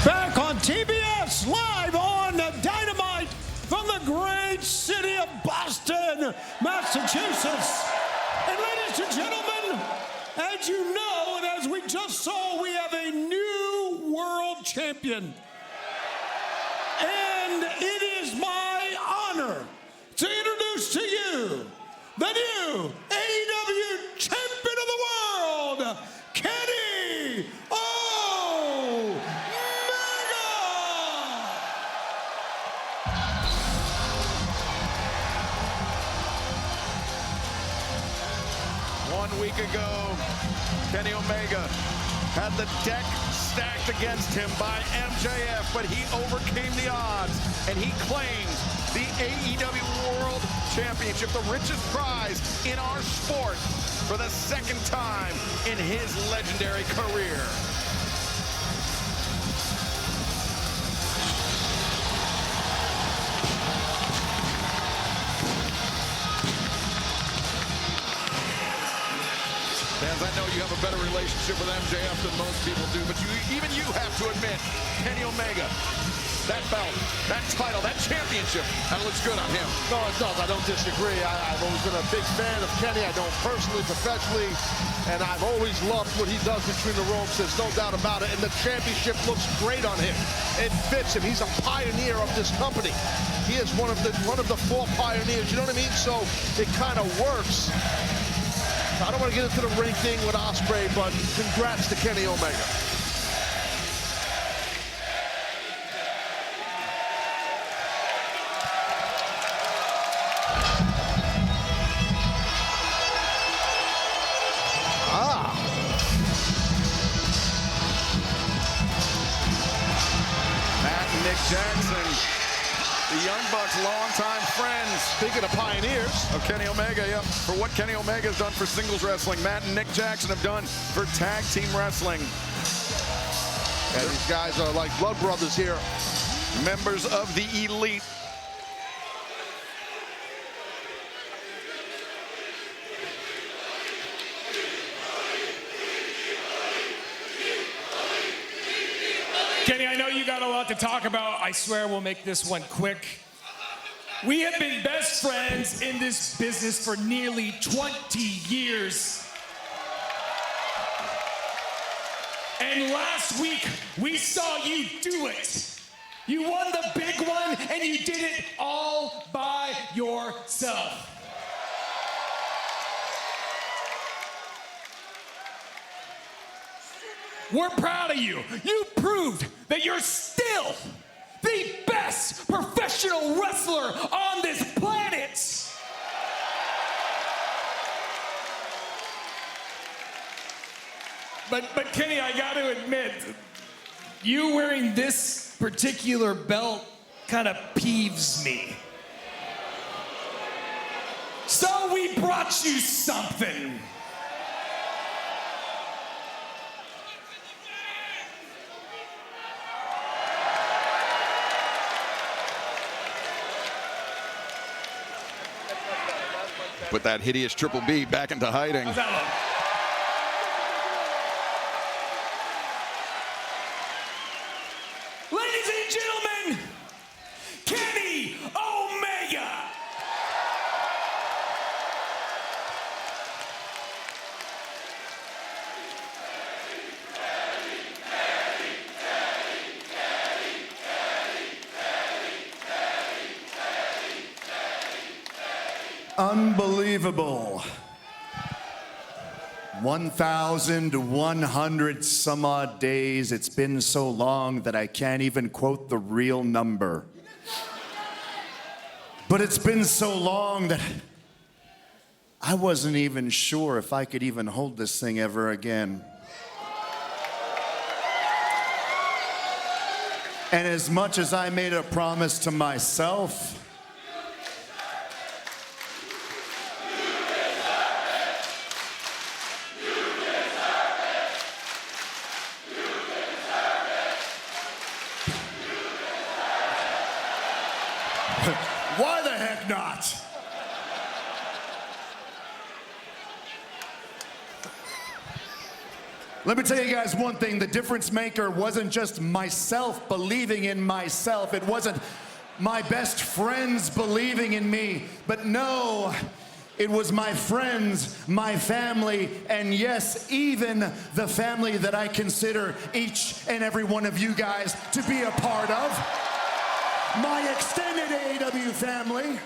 Back on TBS, live on Dynamite from the great city of Boston, Massachusetts. And ladies and gentlemen, as you know, and as we just saw, we have a new world champion. And it is my honor to introduce to you the new AEW champion of the world, Kenny Omega! 1 week ago, Kenny Omega had the deck stacked against him by MJF, but he overcame the odds and he claimed the AEW World Championship, the richest prize in our sport, for the second time in his legendary career. Fans, I know you have a better relationship with MJF than most people do, but even you have to admit, Kenny Omega, that belt, that title, that championship, that looks good on him. No, it does. I don't disagree. I've always been a big fan of Kenny. I know him personally, professionally, and I've always loved what he does between the ropes. There's no doubt about it. And the championship looks great on him. It fits him. He's a pioneer of this company. He is one of the four pioneers. You know what I mean? So it kind of works. I don't want to get into the ring thing with Ospreay, but congrats to Kenny Omega. Matt and Nick Jackson, the Young Bucks' longtime friends. Speaking of pioneers. Of Kenny Omega, yep. For what Kenny Omega has done for singles wrestling, Matt and Nick Jackson have done for tag team wrestling. And these guys are like blood brothers here. Members of the Elite. Kenny, I know you got a lot to talk about. I swear we'll make this one quick. We have been best friends in this business for nearly 20 years. And last week, we saw you do it. You won the big one, and you did it all by yourself. We're proud of you. You proved that you're still the best professional wrestler on this planet. But Kenny, I got to admit, you wearing this particular belt kind of peeves me. So we brought you something. Put that hideous Triple B back into hiding. How's that look? Ladies and gentlemen, Kenny Omega. Unbelievable. 1,100 some odd days. It's been so long that I can't even quote the real number. But it's been so long that I wasn't even sure if I could even hold this thing ever again. And as much as I made a promise to myself, why the heck not? Let me tell you guys one thing. The difference maker wasn't just myself believing in myself. It wasn't my best friends believing in me. But no, it was my friends, my family, and yes, even the family that I consider each and every one of you guys to be a part of. My extended AEW family.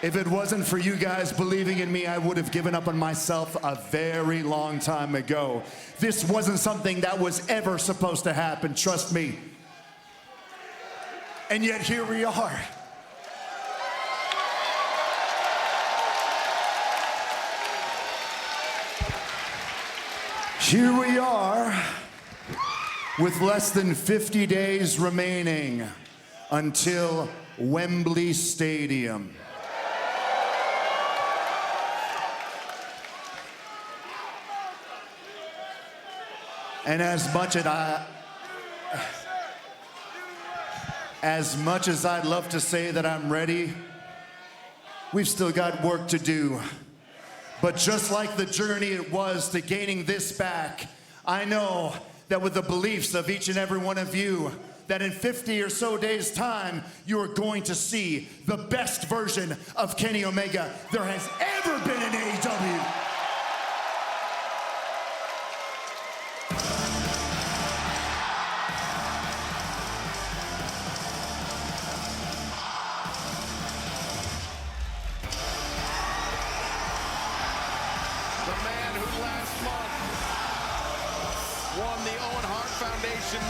If it wasn't for you guys believing in me, I would have given up on myself a very long time ago. This wasn't something that was ever supposed to happen, trust me. And yet here we are. Here we are with less than 50 days remaining until Wembley Stadium. And as much as I'd love to say that I'm ready, we've still got work to do. But just like the journey it was to gaining this back, I know that with the beliefs of each and every one of you, that in 50 or so days' time, you are going to see the best version of Kenny Omega there has ever been in AEW.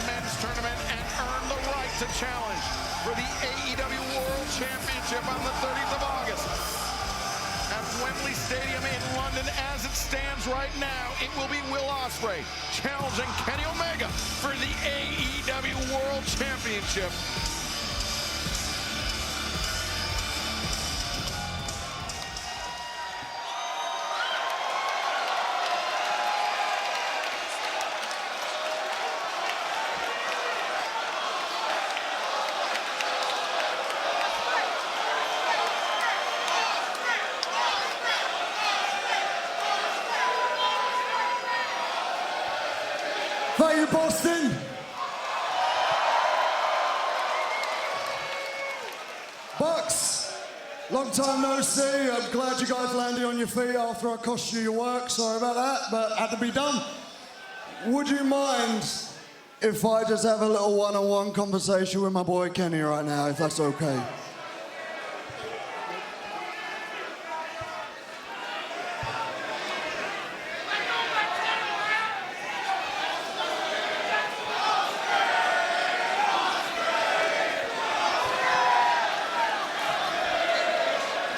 Men's tournament and earned the right to challenge for the AEW World Championship on the 30th of August at Wembley Stadium in London. As it stands right now, it will be Will Ospreay challenging Kenny Omega for the AEW World Championship. Thank you, Boston. Bucks, long time no see. I'm glad you guys landed on your feet after I cost you your work. Sorry about that, but had to be done. Would you mind if I just have a little one-on-one conversation with my boy Kenny right now, if that's okay?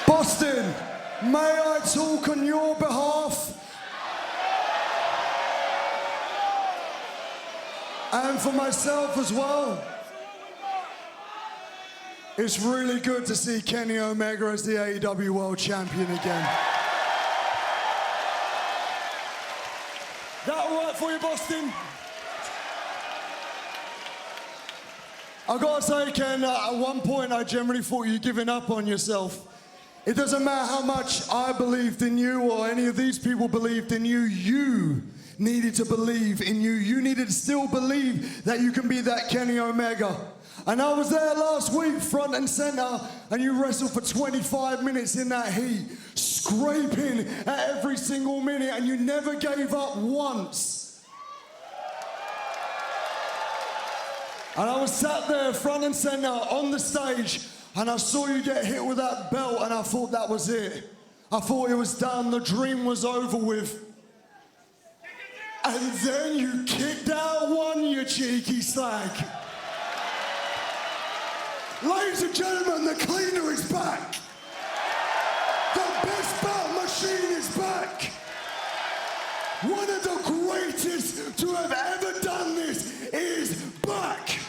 Boston, may I talk on your behalf? And for myself as well. It's really good to see Kenny Omega as the AEW World Champion again. That all right for you, Boston? I gotta say, Ken, at one point I generally thought you'd given up on yourself. It doesn't matter how much I believed in you or any of these people believed in you, you needed to believe in you. You needed to still believe that you can be that Kenny Omega. And I was there last week, front and center, and you wrestled for 25 minutes in that heat, scraping at every single minute, and you never gave up once. And I was sat there, front and center, on the stage, and I saw you get hit with that belt, and I thought that was it. I thought it was done, the dream was over with. And then you kicked out one, you cheeky slag. Ladies and gentlemen, the cleaner is back. The best belt machine is back. One of the greatest to have ever done this is back.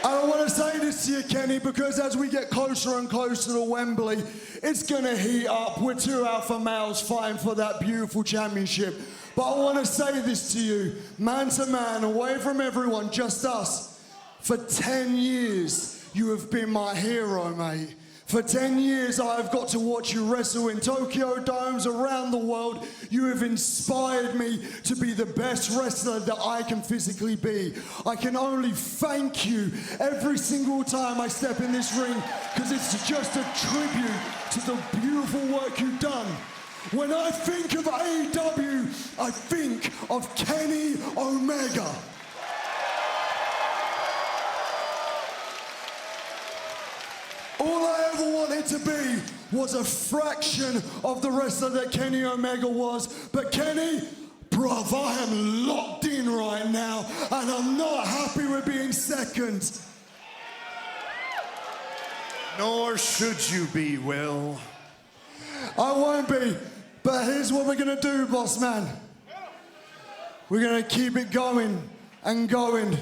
I don't want want to say this to you, Kenny, because as we get closer and closer to Wembley, it's going to heat up. We're two alpha males fighting for that beautiful championship. But I want to say this to you, man to man, away from everyone, just us. For 10 years, you have been my hero, mate. For 10 years, I have got to watch you wrestle in Tokyo domes around the world. You have inspired me to be the best wrestler that I can physically be. I can only thank you every single time I step in this ring, because it's just a tribute to the beautiful work you've done. When I think of AEW, I think of Kenny Omega. All I ever wanted to be was a fraction of the wrestler that Kenny Omega was. But Kenny, bruv, I am locked in right now, and I'm not happy with being second. Nor should you be, Will. I won't be, but here's what we're gonna do, boss man. We're gonna keep it going and going.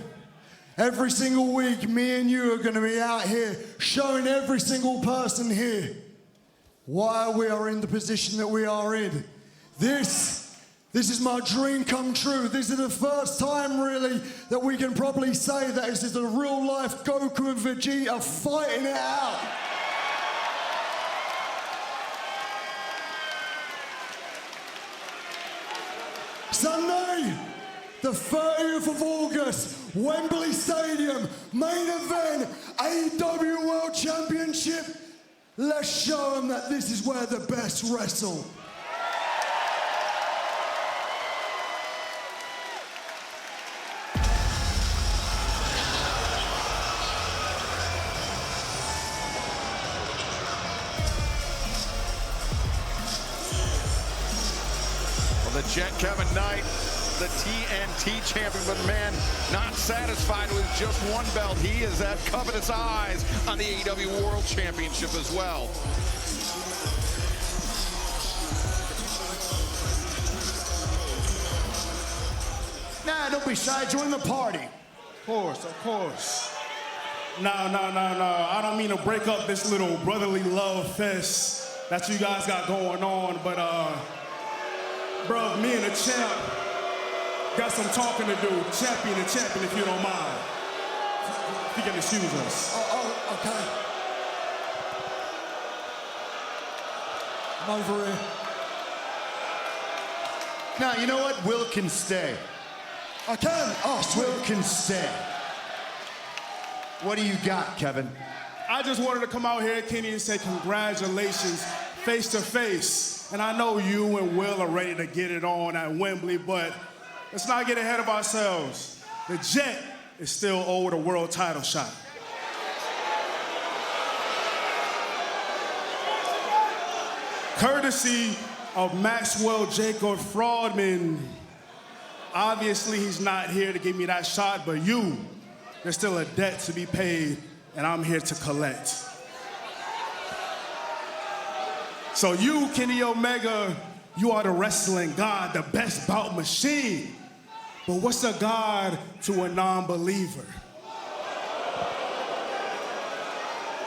Every single week, me and you are going to be out here showing every single person here why we are in the position that we are in. This is my dream come true. This is the first time, really, that we can probably say that this is a real-life Goku and Vegeta fighting it out. Sunday, the 30th of August, Wembley Stadium, main event, AEW World Championship. Let's show them that this is where the best wrestle. Well, the Jet Kevin Knight, the TNT champion, but man, not satisfied with just one belt. He has had covetous eyes on the AEW World Championship as well. Nah, don't be shy. Join the party. Of course, of course. No. I don't mean to break up this little brotherly love fest that you guys got going on, but bro, me and the champ got some talking to do. Champion and champion, if you don't mind. If you can excuse us. Oh, okay. I'm over here. Now, you know what? Will can stay. I can. Oh, sweet. Will can stay. What do you got, Kevin? I just wanted to come out here, Kenny, and say congratulations, face to face. And I know you and Will are ready to get it on at Wembley, but let's not get ahead of ourselves. The Jet is still owed a world title shot. Courtesy of Maxwell Jacob Fraudman. Obviously, he's not here to give me that shot, but there's still a debt to be paid, and I'm here to collect. So you, Kenny Omega, you are the wrestling god, the best bout machine. But what's a god to a non-believer?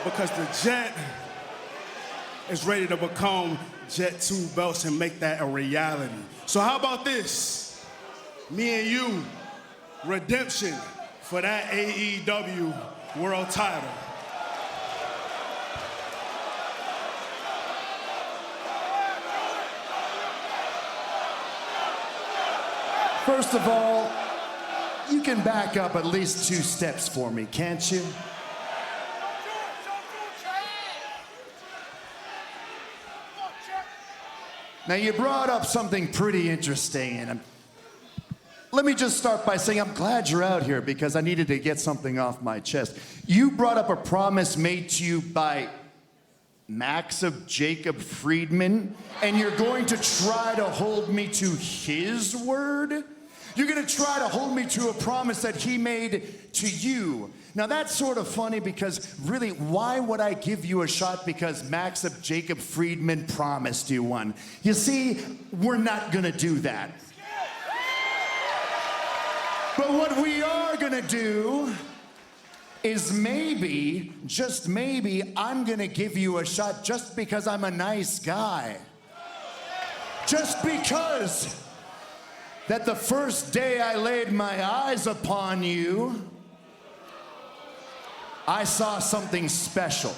Because the Jet is ready to become Jet 2 belts and make that a reality. So how about this? Me and you, redemption for that AEW world title. First of all, you can back up at least 2 steps for me, can't you? Now, you brought up something pretty interesting, and let me just start by saying I'm glad you're out here because I needed to get something off my chest. You brought up a promise made to you by Maxim Jacob Friedman, and you're going to try to hold me to his word? You're going to try to hold me to a promise that he made to you. Now, that's sort of funny because, really, why would I give you a shot because Maxim Jacob Friedman promised you one? You see, we're not going to do that. But what we are going to do is maybe, just maybe, I'm gonna give you a shot just because I'm a nice guy. Just because that the first day I laid my eyes upon you, I saw something special.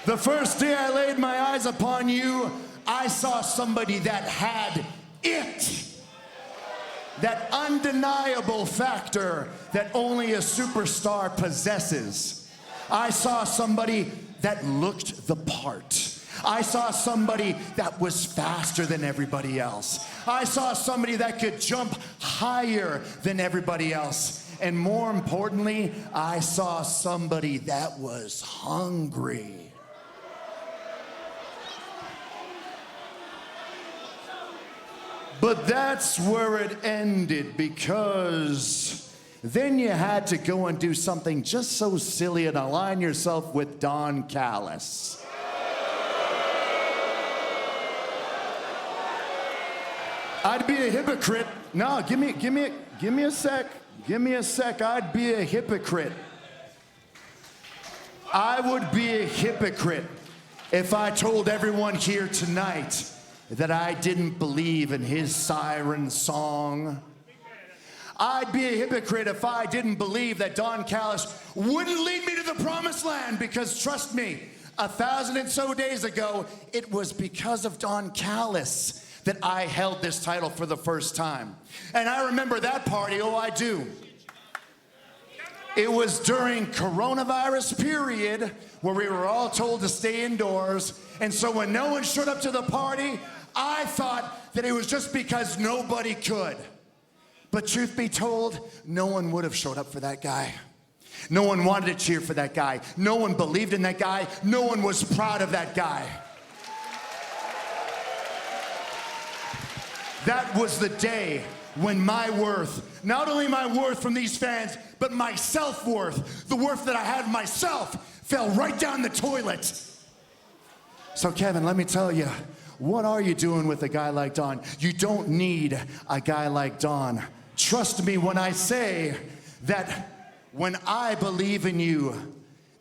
The first day I laid my eyes upon you, I saw somebody that had it. That undeniable factor that only a superstar possesses. I saw somebody that looked the part. I saw somebody that was faster than everybody else. I saw somebody that could jump higher than everybody else. And more importantly, I saw somebody that was hungry. But that's where it ended, because then you had to go and do something just so silly and align yourself with Don Callis. I'd be a hypocrite. No, give me a sec. Give me a sec. I'd be a hypocrite. I would be a hypocrite if I told everyone here tonight that I didn't believe in his siren song. I'd be a hypocrite if I didn't believe that Don Callis wouldn't lead me to the promised land, because trust me, 1,000 and so days ago, it was because of Don Callis that I held this title for the first time. And I remember that party, oh I do. It was during coronavirus period where we were all told to stay indoors. And so when no one showed up to the party, I thought that it was just because nobody could. But truth be told, no one would have showed up for that guy. No one wanted to cheer for that guy. No one believed in that guy. No one was proud of that guy. That was the day when my worth, not only my worth from these fans, but my self-worth, the worth that I had of myself, fell right down the toilet. So Kevin, let me tell you, what are you doing with a guy like Don? You don't need a guy like Don. Trust me when I say that when I believe in you,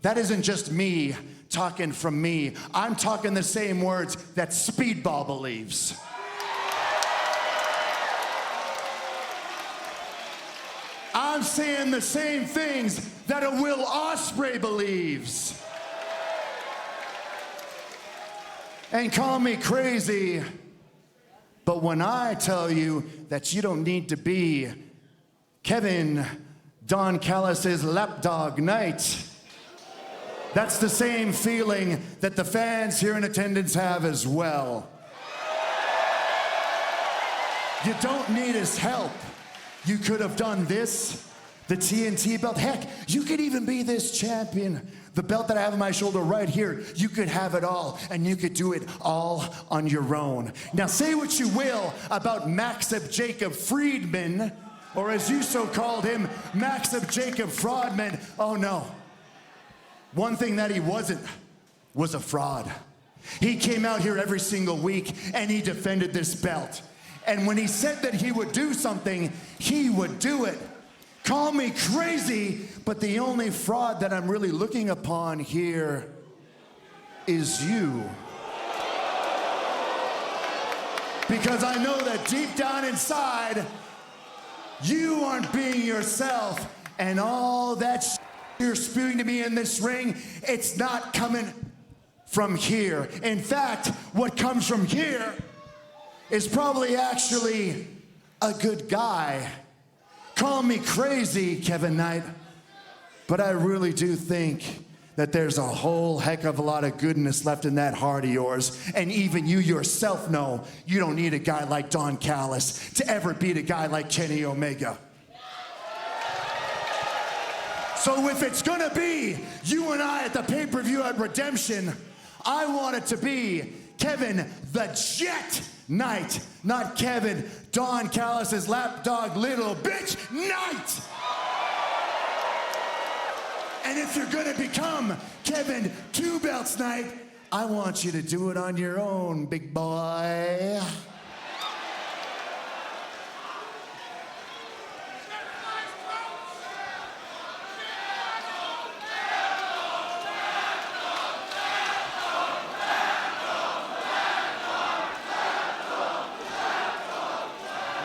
that isn't just me talking from me. I'm talking the same words that Speedball believes. I'm saying the same things that a Will Ospreay believes. And call me crazy, but when I tell you that you don't need to be Kevin Don Callis's lapdog night, that's the same feeling that the fans here in attendance have as well. You don't need his help. You could have done this, the TNT belt. Heck, you could even be this champion. The belt that I have on my shoulder right here, you could have it all, and you could do it all on your own. Now say what you will about Maxim Jacob Friedman, or as you so called him, Maxim Jacob Fraudman. Oh no. One thing that he wasn't was a fraud. He came out here every single week and he defended this belt. And when he said that he would do something, he would do it. Call me crazy, but the only fraud that I'm really looking upon here is you. Because I know that deep down inside, you aren't being yourself, and all that you're spewing to me in this ring, it's not coming from here. In fact, what comes from here is probably actually a good guy. Call me crazy, Kevin Knight, but I really do think that there's a whole heck of a lot of goodness left in that heart of yours, and even you yourself know you don't need a guy like Don Callis to ever beat a guy like Kenny Omega. So if it's gonna be you and I at the pay-per-view at Redemption, I want it to be Kevin the Jet Knight, not Kevin Don Callis's lapdog little bitch Knight. And if you're gonna become Kevin Two Belts Knight, I want you to do it on your own, big boy.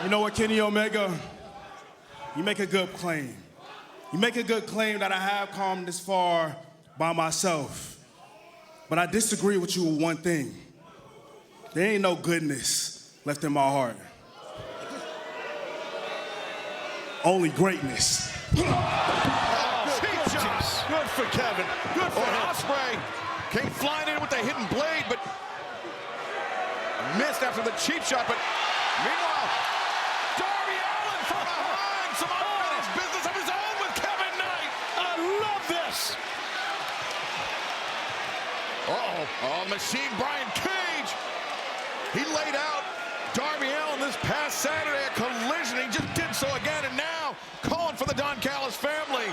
You know what, Kenny Omega? You make a good claim. You make a good claim that I have come this far by myself. But I disagree with you with one thing. There ain't no goodness left in my heart. Only greatness. Good for Kevin. Good for Ospreay. Came flying in with the hidden blade, but missed after the cheap shot. But meanwhile, Darby Allin from behind. Some unfinished business of his own with Kevin Knight. I love this. Oh, Machine Brian Cage. He laid out Darby Allin this past Saturday at Collision. He just did so again, and now calling for the Don Callis family.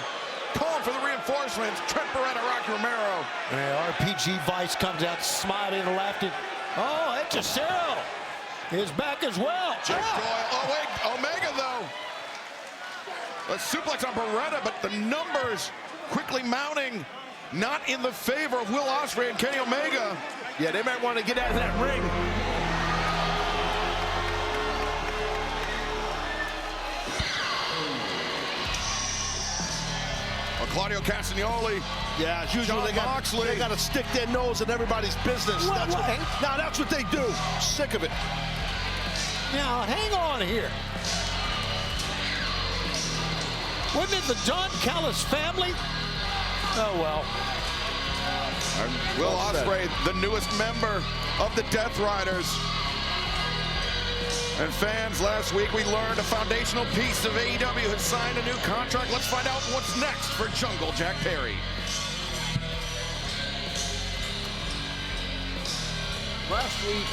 Calling for the reinforcements. Trent Beretta, Rocky Romero. RPG Vice comes out smiling and laughing. Oh, Cesaro is back as well. Jake Doyle. Oh, wait. Omega, though. A suplex on Beretta, but the numbers quickly mounting. Not in the favor of Will Ospreay and Kenny Omega. Yeah, they might want to get out of that ring. Claudio Castagnoli. Yeah, as usual, they got to stick their nose in everybody's business. That's what they do. Sick of it. Now, hang on here. Wasn't it the Don Callis family? Oh, well. And Will Ospreay, the newest member of the Death Riders. And fans, last week we learned a foundational piece of AEW has signed a new contract. Let's find out what's next for Jungle Jack Perry. Last week,